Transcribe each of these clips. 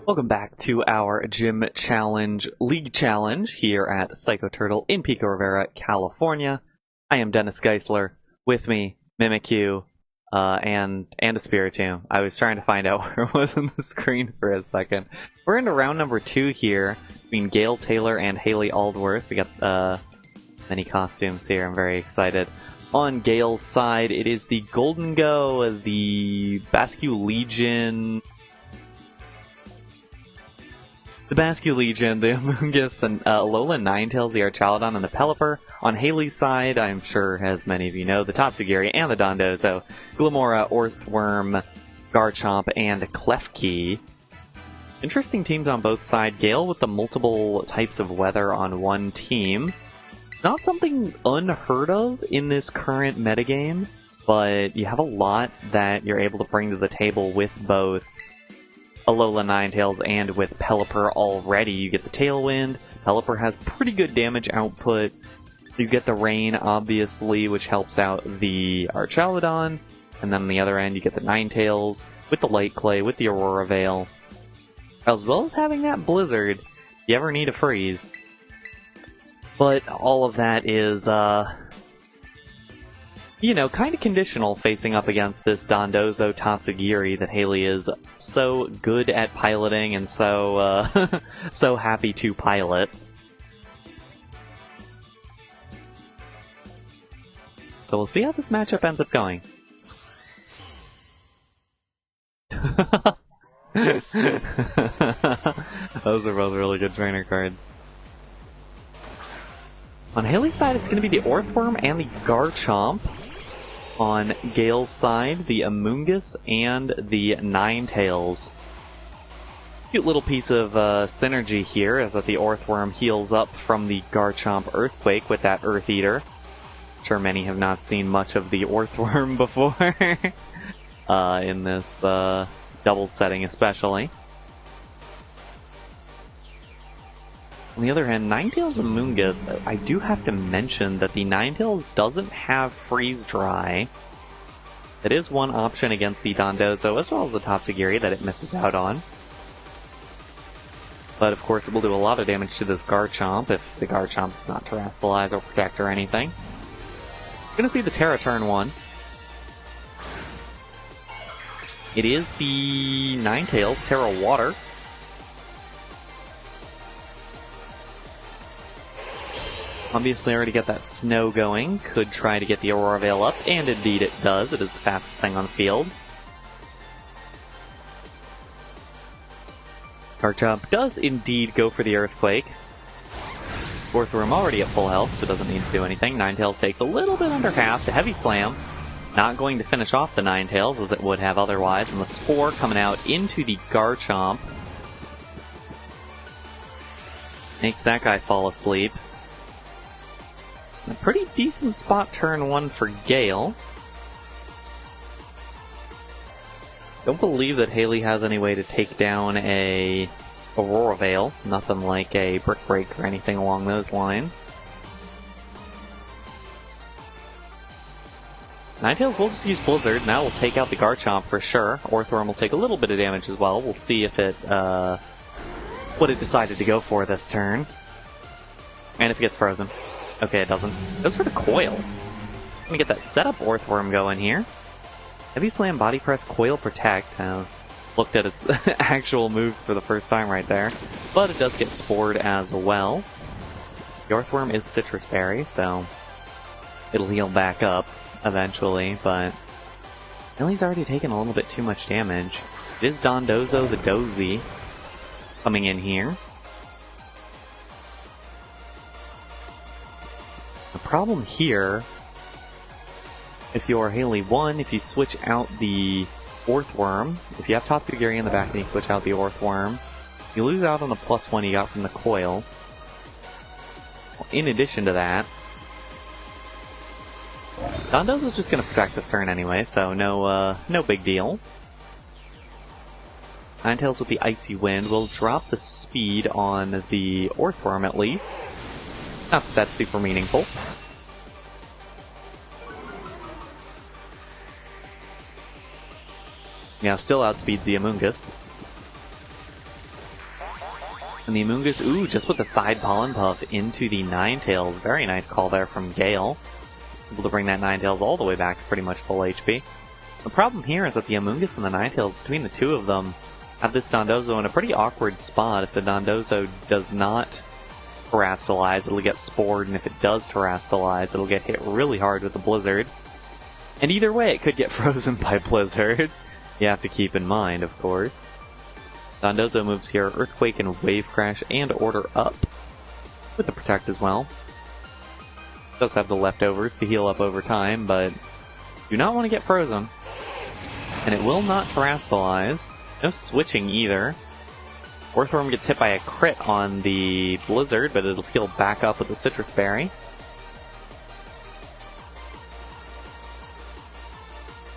Welcome back to our Gym Challenge League Challenge here at Psycho Turtle in Pico Rivera, California. I am Dennis Geisler. With me, Mimikyu, and a Spiritomb. I was trying to find out where it was on the screen for a second. We're into round number 2 here between Gayle Taylor and Hayley Aldworth. We got many costumes here. I'm very excited. On Gayle's side, it is the Golden Go, the Basque Legion. The Basque Legion, the Amoonguss, the Alola Ninetales, the Archaludon, and the Pelipper. On Hayley's side, I'm sure as many of you know, the Tatsugiri and the Dondozo, Glamora, Orthworm, Garchomp, and Klefki. Interesting teams on both sides. Gayle with the multiple types of weather on one team. Not something unheard of in this current metagame, but you have a lot that you're able to bring to the table with both Alola Ninetales and with Pelipper already. You get the Tailwind. Pelipper has pretty good damage output. You get the Rain, obviously, which helps out the Archaludon. And then on the other end, you get the Ninetales with the Light Clay, with the Aurora Veil. As well as having that Blizzard, if you ever need a freeze. But all of that is, you know, kind of conditional facing up against this Dondozo Tatsugiri that Hayley is so good at piloting and so, so happy to pilot. So we'll see how this matchup ends up going. Those are both really good trainer cards. On Hayley's side, it's going to be the Orthworm and the Garchomp. On Gayle's side, the Amoonguss and the Ninetales. Cute little piece of synergy here, as that the Orthworm heals up from the Garchomp Earthquake with that Earth Eater. I'm sure many have not seen much of the Orthworm before, in this doubles setting especially. On the other hand, Ninetales Amoonguss, I do have to mention that the Ninetales doesn't have Freeze Dry. It is one option against the Dondozo, as well as the Tatsugiri, that it misses out on. But of course, it will do a lot of damage to this Garchomp if the Garchomp does not Terrastalize or Protect or anything. We're going to see the Terra turn 1. It is the Ninetales Terra Water. Obviously, I already got that snow going. Could try to get the Aurora Veil up, and indeed it does. It is the fastest thing on the field. Garchomp does indeed go for the Earthquake. Orthworm already at full health, so doesn't need to do anything. Ninetales takes a little bit under half. The Heavy Slam, not going to finish off the Ninetales as it would have otherwise. And the Spore coming out into the Garchomp makes that guy fall asleep. A pretty decent spot turn 1 for Gayle. Don't believe that Hayley has any way to take down a Aurora Veil. Nothing like a Brick Break or anything along those lines. Ninetales will just use Blizzard. Now we'll take out the Garchomp for sure. Orthworm will take a little bit of damage as well. We'll see if it, what it decided to go for this turn. And if it gets frozen. Okay, it doesn't. It goes for the Coil. Let me get that setup Orthworm going here. Heavy Slam, Body Press, Coil, Protect. Looked at its actual moves for the first time right there. But it does get spored as well. The Orthworm is Citrus Berry, so it'll heal back up eventually, but Hayley's already taken a little bit too much damage. It is Dondozo the Dozy coming in here. The problem here, if you're Hayley 1, if you switch out the Orthworm, if you have Tatsugiri in the back and you switch out the Orthworm, you lose out on the +1 you got from the Coil. In addition to that, Dondozo's just going to protect this turn anyway, so no big deal. Ninetales with the Icy Wind will drop the speed on the Orthworm at least. Not that that's super meaningful. Yeah, still outspeeds the Amoonguss. And the Amoonguss, ooh, just with the side Pollen Puff into the Ninetales. Very nice call there from Gayle. Able to bring that Ninetales all the way back to pretty much full HP. The problem here is that the Amoonguss and the Ninetales, between the two of them, have this Dondozo in a pretty awkward spot. If the Dondozo does not Terrastalize, it'll get spored, and if it does Terrastalize, it'll get hit really hard with the Blizzard. And either way, it could get frozen by Blizzard. You have to keep in mind, of course. Dondozo moves here, Earthquake and Wave Crash, and Order up. With the Protect as well. Does have the leftovers to heal up over time, but do not want to get frozen. And it will not Terrastalize. No switching either. Orthworm gets hit by a crit on the Blizzard, but it'll heal back up with the Citrus Berry.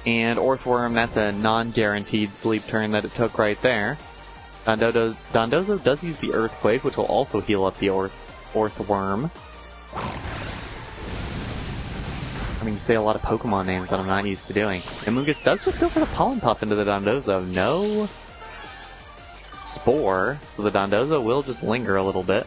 And Orthworm, that's a non-guaranteed sleep turn that it took right there. Dondozo does use the Earthquake, which will also heal up the Orthworm. I mean, say a lot of Pokemon names that I'm not used to doing. Amoonguss does just go for the Pollen Puff into the Dondozo. No Spore, so the Dondozo will just linger a little bit.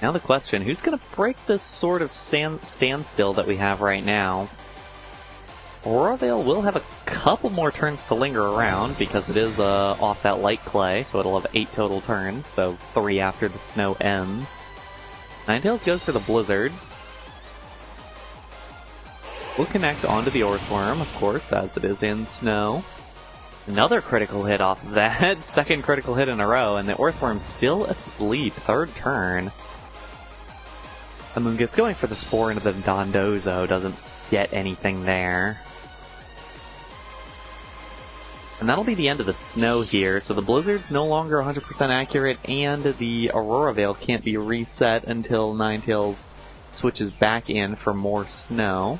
Now the question, who's going to break this sort of standstill that we have right now? Aurora Veil will have a couple more turns to linger around, because it is off that light clay, so it'll have 8 total turns, so 3 after the snow ends. Ninetales goes for the Blizzard. Will connect onto the Orthworm, of course, as it is in snow. Another critical hit off of that, second critical hit in a row, and the Orthworm's still asleep, third turn. Amoonguss going for the Spore into the Dondozo, doesn't get anything there. And that'll be the end of the snow here, so the Blizzard's no longer 100% accurate, and the Aurora Veil can't be reset until Ninetales switches back in for more snow.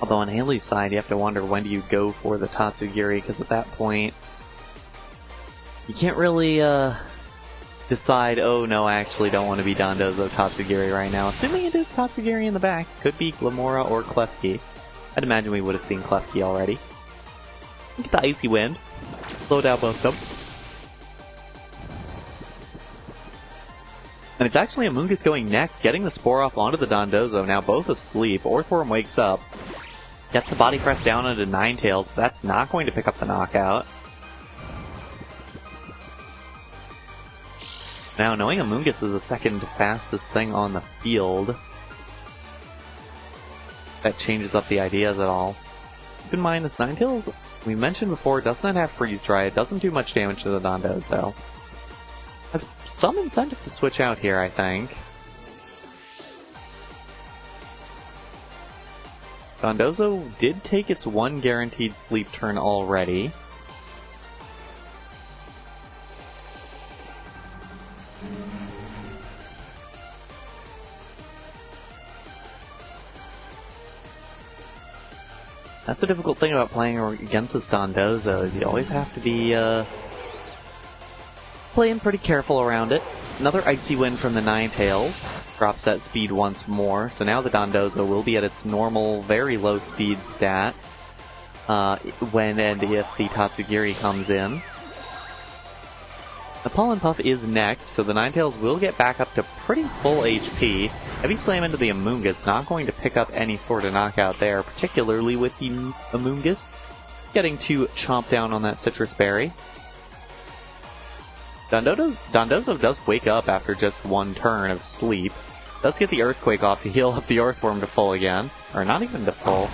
Although on Hayley's side, you have to wonder, when do you go for the Tatsugiri, because at that point, you can't really decide, oh no, I actually don't want to be Dondozo Tatsugiri right now. Assuming it is Tatsugiri in the back, could be Glamora or Klefki. I'd imagine we would have seen Klefki already. Look at the Icy Wind. Slow down both of them. And it's actually Amoonguss going next, getting the Spore off onto the Dondozo, now both asleep. Orthworm wakes up. Gets the body press down into Ninetales, but that's not going to pick up the knockout. Now, knowing Amoonguss is the second fastest thing on the field, that changes up the ideas at all. Keep in mind, this Ninetales, we mentioned before, does not have Freeze Dry. It doesn't do much damage to the Dondozo. Has some incentive to switch out here, I think. Dondozo did take its one guaranteed sleep turn already. That's the difficult thing about playing against this Dondozo, is you always have to be playing pretty careful around it. Another Icy Wind from the Ninetales. Drops that speed once more, so now the Dondozo will be at its normal, very low speed stat when and if the Tatsugiri comes in. The Pollen Puff is next, so the Ninetales will get back up to pretty full HP. Heavy Slam into the Amoonguss, not going to pick up any sort of knockout there, particularly with the Amoonguss getting to chomp down on that Citrus Berry. Dondozo does wake up after just one turn of sleep. Does get the Earthquake off to heal up the Orthworm to full again. Or not even to full.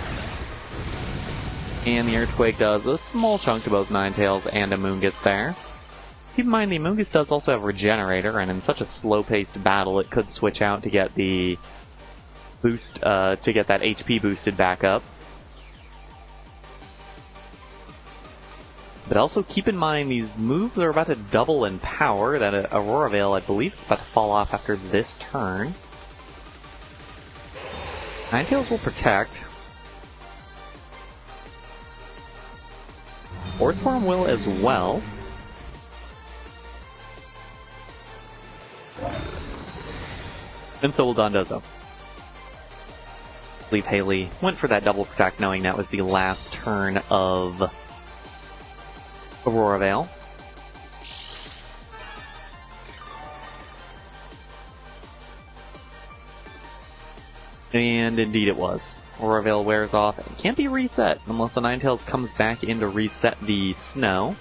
And the Earthquake does a small chunk to both Ninetales and Amoonguss there. Keep in mind, the Amoonguss does also have Regenerator, and in such a slow-paced battle, it could switch out to get the boost, to get that HP boosted back up. But also keep in mind, these moves are about to double in power. That Aurora Veil, I believe, is about to fall off after this turn. Ninetales will protect. Orthworm will as well. And so will Dondozo. I believe Hayley went for that double protect, knowing that was the last turn of Aurora Veil. And indeed it was. Aurora Veil wears off and can't be reset unless the Ninetales comes back in to reset the snow.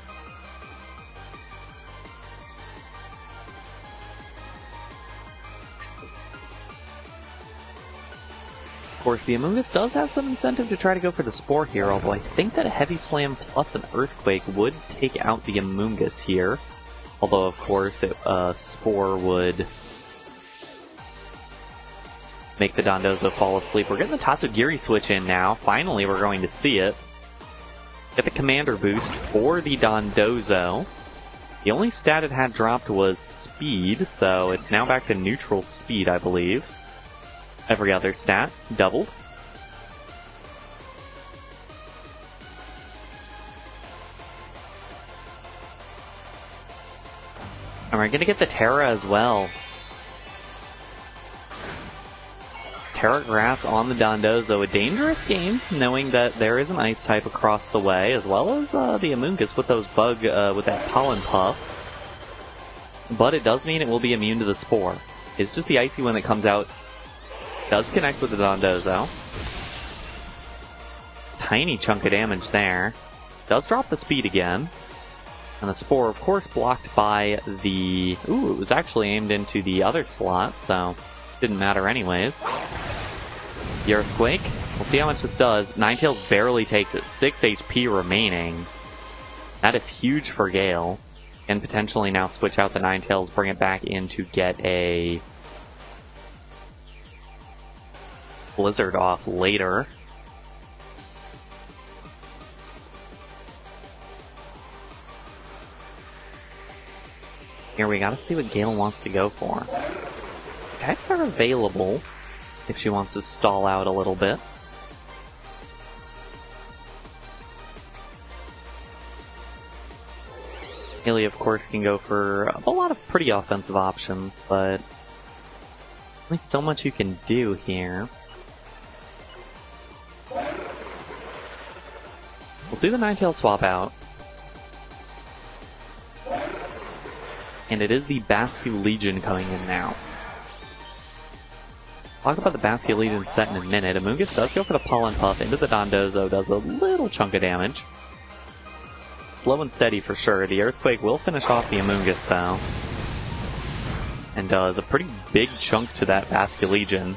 Of course, the Amoonguss does have some incentive to try to go for the Spore here, although I think that a Heavy Slam plus an Earthquake would take out the Amoonguss here. Although, of course, Spore would make the Dondozo fall asleep. We're getting the Tatsugiri switch in now. Finally, we're going to see it. Get the Commander boost for the Dondozo. The only stat it had dropped was Speed, so it's now back to neutral speed, I believe. Every other stat doubled. And we're going to get the Terra as well. Terra Grass on the Dondozo. A dangerous game, knowing that there is an Ice type across the way, as well as the Amoonguss with those with that Pollen Puff. But it does mean it will be immune to the Spore. It's just the Icy one that comes out. Does connect with the Dondozo. Tiny chunk of damage there. Does drop the speed again. And the Spore, of course, blocked by the... Ooh, it was actually aimed into the other slot, so didn't matter anyways. The Earthquake. We'll see how much this does. Ninetales barely takes it. 6 HP remaining. That is huge for Gayle. And potentially now switch out the Ninetales, bring it back in to get a Blizzard off later. Here we gotta see what Gayle wants to go for. Attacks are available if she wants to stall out a little bit. Hayley, of course, can go for a lot of pretty offensive options, but only so much you can do here. We'll see the Ninetales swap out. And it is the Bascu Legion coming in now. Talk about the Bascu Legion set in a minute. Amoonguss does go for the Pollen Puff into the Dondozo, does a little chunk of damage. Slow and steady for sure. The Earthquake will finish off the Amoonguss though. And does a pretty big chunk to that Bascu Legion.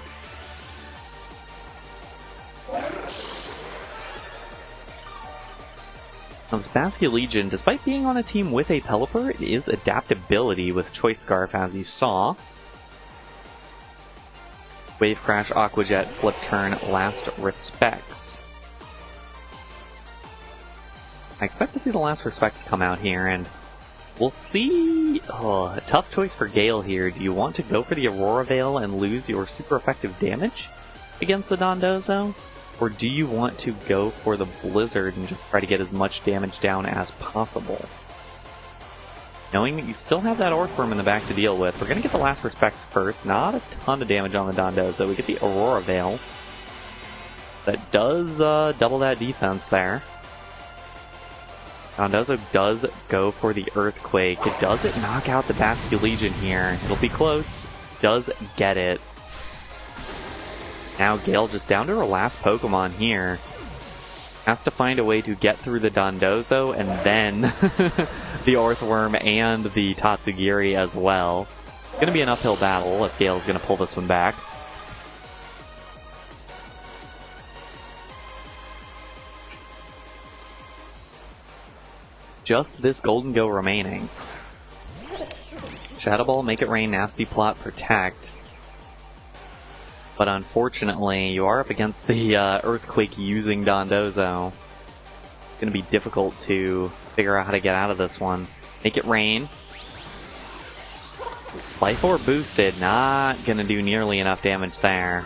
Now this Bascu Legion, despite being on a team with a Pelipper, it is adaptability with Choice Scarf, as you saw. Wave Crash, Aqua Jet, Flip Turn, Last Respects. I expect to see the Last Respects come out here, and we'll see... Oh, a tough choice for Gayle here. Do you want to go for the Aurora Veil and lose your super effective damage against the Dondozo? Or do you want to go for the Blizzard and just try to get as much damage down as possible? Knowing that you still have that Orthworm in the back to deal with, we're going to get the Last Respects first. Not a ton of damage on the Dondozo. We get the Aurora Veil. That does double that defense there. Dondozo does go for the Earthquake. Does it knock out the Bascu Legion here? It'll be close. Does get it. Now Gayle just down to her last Pokemon here. Has to find a way to get through the Dondozo and then the Orthworm and the Tatsugiri as well. It's going to be an uphill battle if Gayle's going to pull this one back. Just this Golden Go remaining. Shadow Ball, Make It Rain, Nasty Plot, Protect. But unfortunately, you are up against the Earthquake using Dondozo. It's going to be difficult to figure out how to get out of this one. Make It Rain. Life Orb boosted, not going to do nearly enough damage there.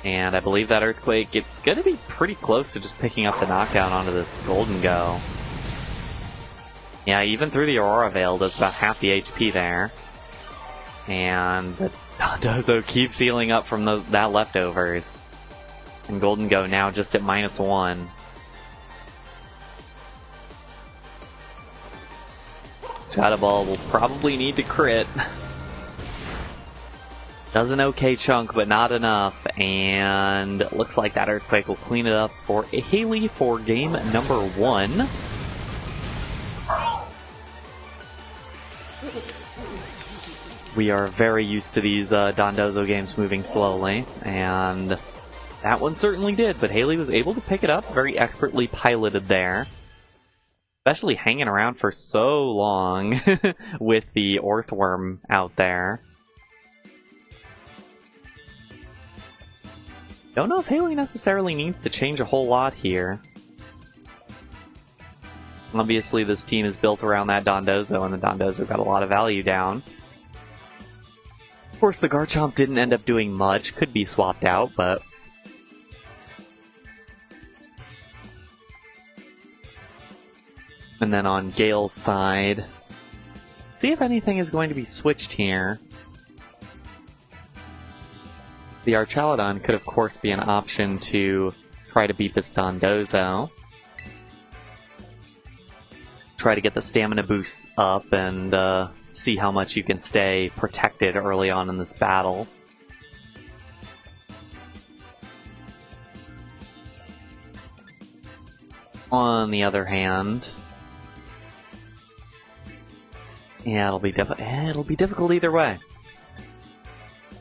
And I believe that Earthquake, it's going to be pretty close to just picking up the knockdown onto this Golden Go. Yeah, even through the Aurora Veil, does about half the HP there. And the Dondozo keeps healing up from that leftovers. And Golden Go now just at -1. Shadow Ball will probably need to crit. Does an okay chunk, but not enough. And looks like that Earthquake will clean it up for Hayley for game number 1. We are very used to these Dondozo games moving slowly, and that one certainly did, but Hayley was able to pick it up, very expertly piloted there. Especially hanging around for so long with the Orthworm out there. Don't know if Hayley necessarily needs to change a whole lot here. Obviously this team is built around that Dondozo, and the Dondozo got a lot of value down. Of course, the Garchomp didn't end up doing much. Could be swapped out, but... And then on Gayle's side, see if anything is going to be switched here. The Archaludon could, of course, be an option to try to beat this Dondozo. Try to get the stamina boosts up and see how much you can stay protected early on in this battle. On the other hand, yeah, it'll be difficult either way.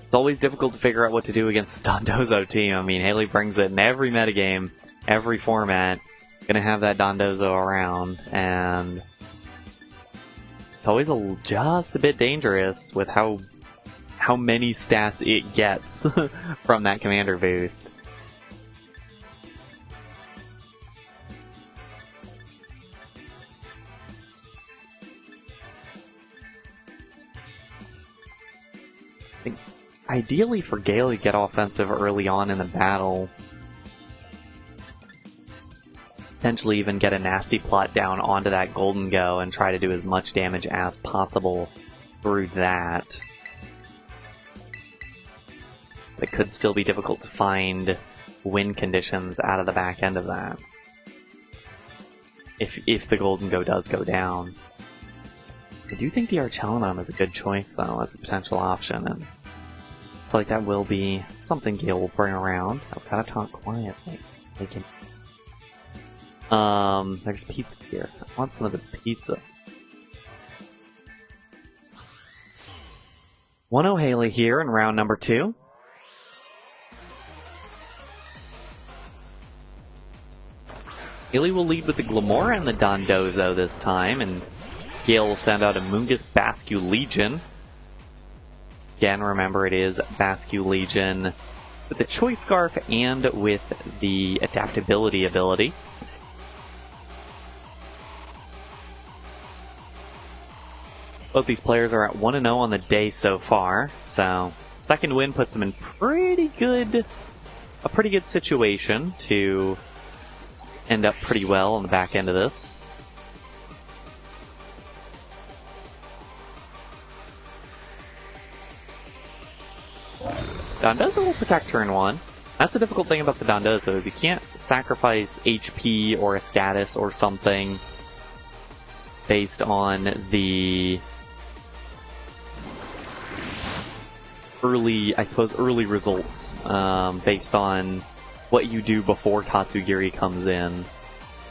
It's always difficult to figure out what to do against this Dondozo team. I mean, Hayley brings it in every metagame, every format. Gonna have that Dondozo around, and it's always just a bit dangerous with how many stats it gets from that commander boost. Ideally for Gayle to get offensive early on in the battle. Potentially even get a nasty plot down onto that Golden Go and try to do as much damage as possible through that. It could still be difficult to find win conditions out of the back end of that. If the Golden Go does go down. I do think the Archaludon is a good choice, though, as a potential option, and it's like that will be something Gayle will bring around. I've gotta talk quietly. There's pizza here. I want some of this pizza. 1-0 Hayley here in round number 2. Hayley will lead with the Glamora and the Dondozo this time, and Gayle will send out a Mungus Bascu Legion. Again, remember it is Bascu Legion with the Choice Scarf and with the Adaptability ability. Both these players are at 1-0 on the day so far, so second win puts them in a pretty good situation to end up pretty well on the back end of this. Dondozo will protect turn 1. That's the difficult thing about the Dondozo, is you can't sacrifice HP or a status or something based on the early results, based on what you do before Tatsugiri comes in.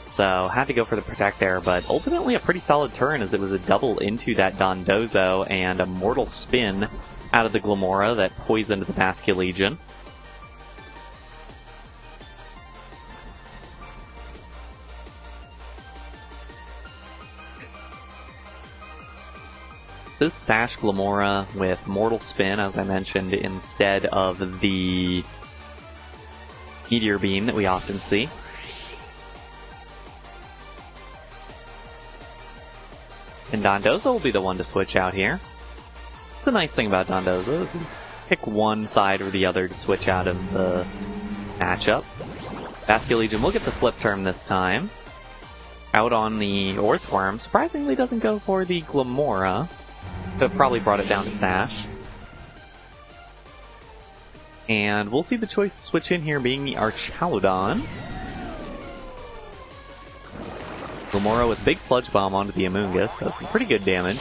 So, had to go for the protect there, but ultimately a pretty solid turn, as it was a double into that Dondozo and a Mortal Spin out of the Glamora that poisoned the Bascu Legion. This Sash Glamora with Mortal Spin, as I mentioned, instead of the Meteor Beam that we often see. And Dondozo will be the one to switch out here. The nice thing about Dondozo is you pick one side or the other to switch out of the matchup. Basque Legion will get the flip turn this time. Out on the Earthworm, surprisingly doesn't go for the Glamora. Could have probably brought it down to Sash. And we'll see the choice to switch in here being the Archaludon. Glamora with big Sludge Bomb onto the Amoonguss does some pretty good damage.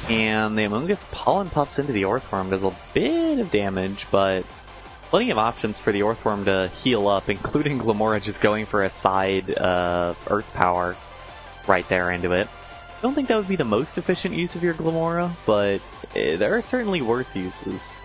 And the Amoonguss Pollen Puffs into the Earthworm, does a bit of damage, but plenty of options for the Earthworm to heal up, including Glamora just going for a side Earth Power right there into it. I don't think that would be the most efficient use of your Glamora, but there are certainly worse uses.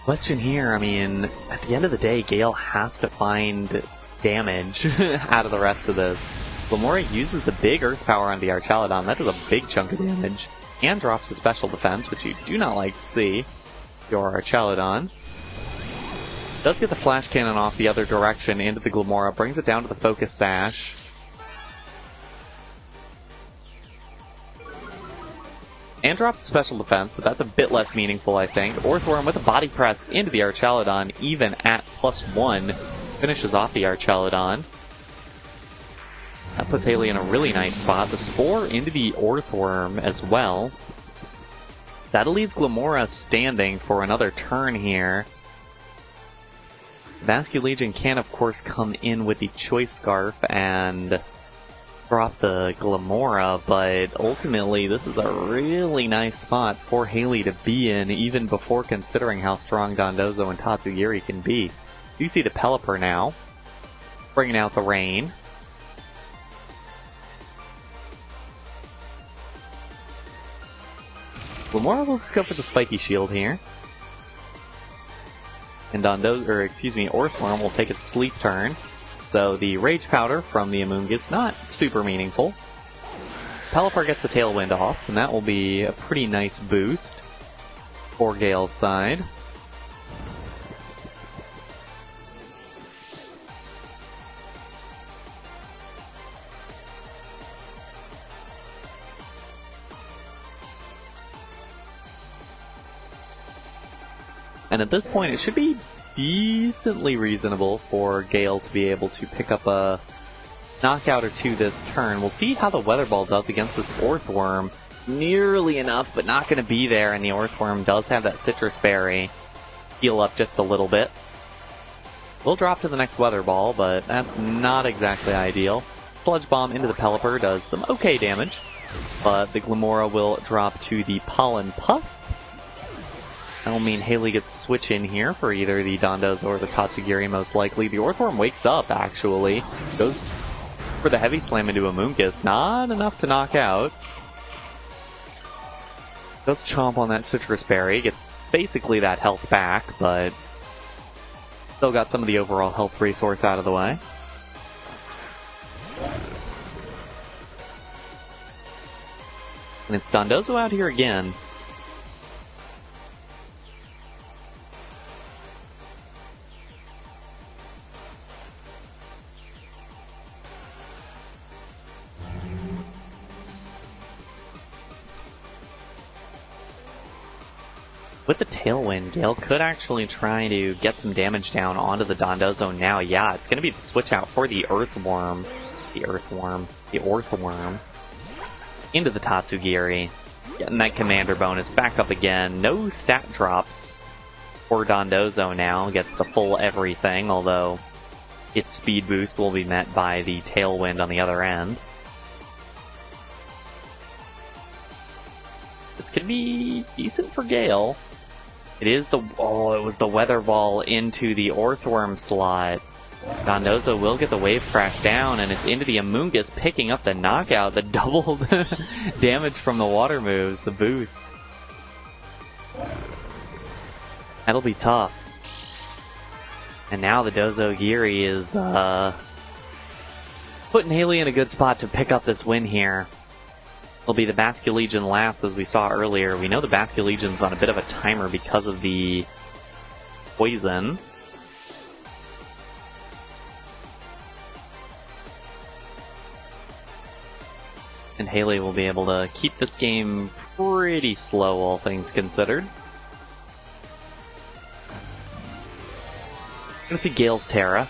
Question here, I mean, at the end of the day, Gayle has to find damage out of the rest of this. Glamora uses the big Earth Power on the Archaludon, that does a big chunk of damage, and drops a special defense, which you do not like to see. Your Archaludon does get the Flash Cannon off the other direction into the Glamora, brings it down to the Focus Sash. And drops a special defense, but that's a bit less meaningful, I think. Earthworm with a body press into the Archaludon, even at +1. Finishes off the Archaludon. That puts Hayley in a really nice spot. The Spore into the Earthworm as well. That'll leave Glamora standing for another turn here. Basque Legion can, of course, come in with the Choice Scarf and drop the Glamora, but ultimately this is a really nice spot for Hayley to be in, even before considering how strong Dondozo and Tatsugiri can be. You see the Pelipper now, bringing out the rain. Glamora will just go for the Spiky Shield here. And Earthworm will take its sleep turn. So the Rage Powder from the Amoonguss, not super meaningful. Pelipper gets the Tailwind off, and that will be a pretty nice boost for Gayle's side. And at this point, it should be decently reasonable for Gayle to be able to pick up a knockout or two this turn. We'll see how the Weather Ball does against this Earthworm. Nearly enough, but not going to be there, and the Earthworm does have that Citrus Berry. Heal up just a little bit. We'll drop to the next Weather Ball, but that's not exactly ideal. Sludge Bomb into the Pelipper does some okay damage, but the Glamora will drop to the Pollen Puff. That'll mean Hayley gets a switch in here for either the Dondozo or the Tatsugiri, most likely. The Earthworm wakes up, actually. Goes for the Heavy Slam into Amoonguss. Not enough to knock out. Does chomp on that Citrus Berry. Gets basically that health back, but still got some of the overall health resource out of the way. And it's Dondozo out here again. With the Tailwind, Gayle could actually try to get some damage down onto the Dondozo now. Yeah, it's going to be the switch out for the Earthworm. The Earthworm into the Tatsugiri. Getting that Commander bonus back up again. No stat drops for Dondozo now. Gets the full everything, although its speed boost will be met by the Tailwind on the other end. This could be decent for Gayle. It is it was the Weather Ball into the Earthworm slot. Dondozo will get the Wave Crash down, and it's into the Amoonguss, picking up the knockout, the doubled damage from the water moves, the boost. That'll be tough. And now the Dozogiri is putting Hayley in a good spot to pick up this win here. It'll be the Basque Legion last, as we saw earlier. We know the Basque Legion's on a bit of a timer because of the poison. And Hayley will be able to keep this game pretty slow, all things considered. Gonna see Gale's Terra.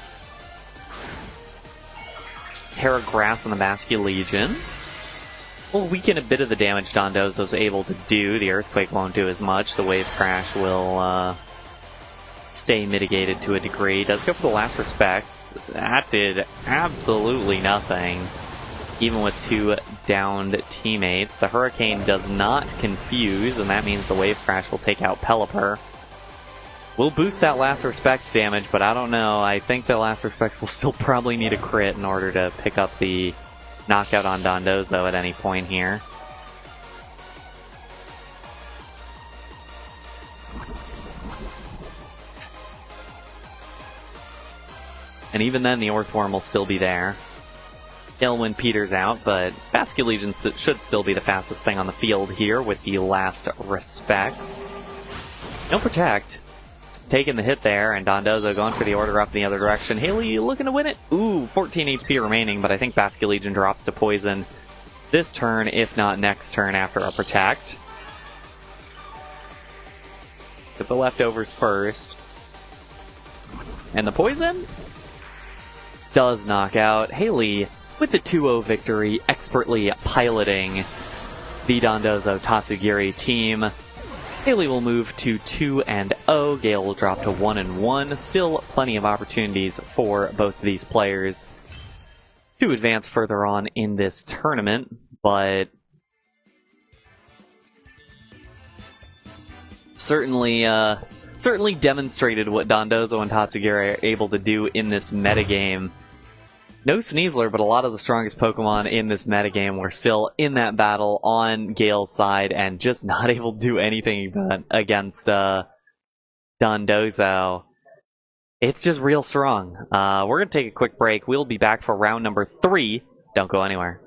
Terra Grass on the Basque Legion. Will weaken a bit of the damage Dondozo's able to do. The Earthquake won't do as much. The Wave Crash will stay mitigated to a degree. Does go for the Last Respects. That did absolutely nothing, even with 2 downed teammates. The Hurricane does not confuse, and that means the Wave Crash will take out Pelipper. Will boost that Last Respects damage, but I don't know. I think the Last Respects will still probably need a crit in order to pick up the knockout on Dondozo at any point here. And even then, the Orthworm will still be there. Aylwin peters out, but Basque Legion should still be the fastest thing on the field here with the Last Respects. No Protect. Just taking the hit there, and Dondozo going for the order up in the other direction. Hayley looking to win it. Ooh, 14 HP remaining, but I think Basque Legion drops to Poison this turn, if not next turn after a Protect. Get the leftovers first. And the Poison does knock out. Hayley with the 2-0 victory, expertly piloting the Dondozo Tatsugiri team. Hayley will move to 2-0. Gayle will drop to 1-1. Still plenty of opportunities for both of these players to advance further on in this tournament, but certainly demonstrated what Dondozo and Tatsugiri are able to do in this metagame. No Sneasler, but a lot of the strongest Pokemon in this metagame were still in that battle on Gale's side and just not able to do anything against Dondozo. It's just real strong. We're going to take a quick break. We'll be back for round number 3. Don't go anywhere.